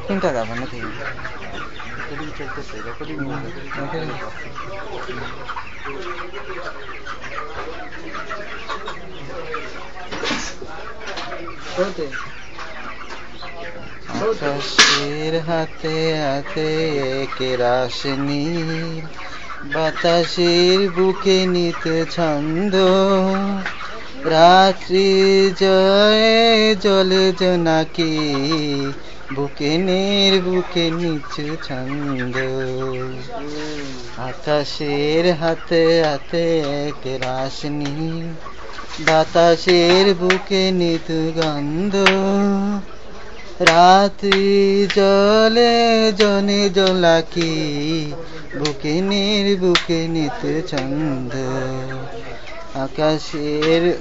কোনটা যাবো নাকি রেকর্ডিং চলতেছে রেকর্ডিং আকাশের হাতে হাতে কেরাস নীল বাতাসের বুকে নিতে ছন্দ রাত্রি জয়ে জলে জোনাকি বুকে নিচু ছন্দ আকাশের হাতে হাতে কেরাস নীল বাতাসের বুকে নিতু গন্ধ রাত্রি জলে জনে জলাকি বুকে নিতে ছন্দ আকাশের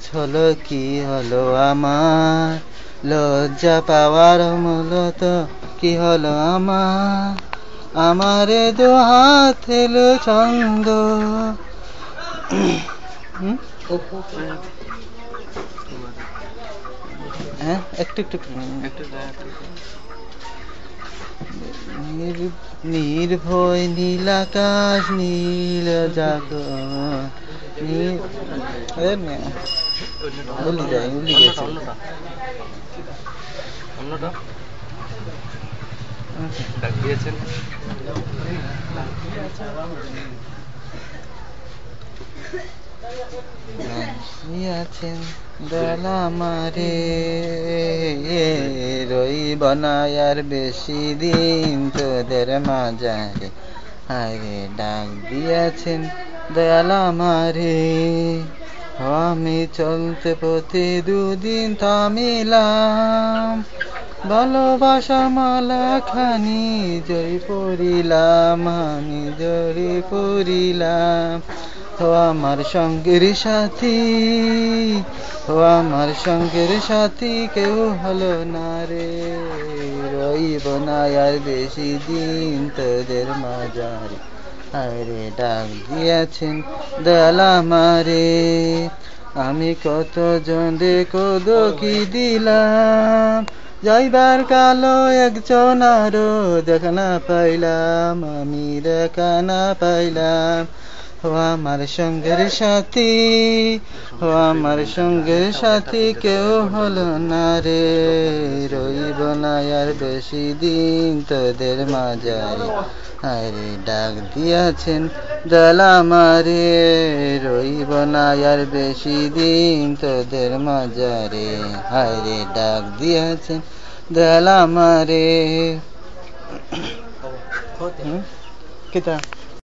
ঝলকি হলো আমার লজ্জা পাওয়ার মূলত কি হলো আমারে দু হাত এলো ছন্দ হ্যাঁ একটু নির্ভয় নীল আকাশ নীল ভুলি গেছে দিয়েছেন আছেন দয়ালা আমারে রইব না আর বেশি দিন তোদের মাঝারে আরে ডাক দিয়েছেন দয়ালা আমারে আমি চলতে পথে দুদিন থামিলাম ভালোবাসা মালা খানি জড়ি পড়িলাম আমি জড়ি পড়িলাম ও আমার সঙ্গের সাথী কেউ হলো না রে রইব না আর বেশি দিন তোদের মাঝারে আরে ডাক দিয়েছেন দয়ালা আমারে আমি কত জনে কদকি দিলাম যাইবার কালো একজন আরো দেখা না পাইলাম ও আমার সঙ্গের সাথী কেউ হলো না রে রইব না আর বেশি দিন তোদের মাঝারে আরে ডাক দিয়েছেন দয়ালা আমারে রইব না আর বেশি দিন তোদের মাঝারে আরে ডাক দিয়েছেন দয়ালা আমারে কিতা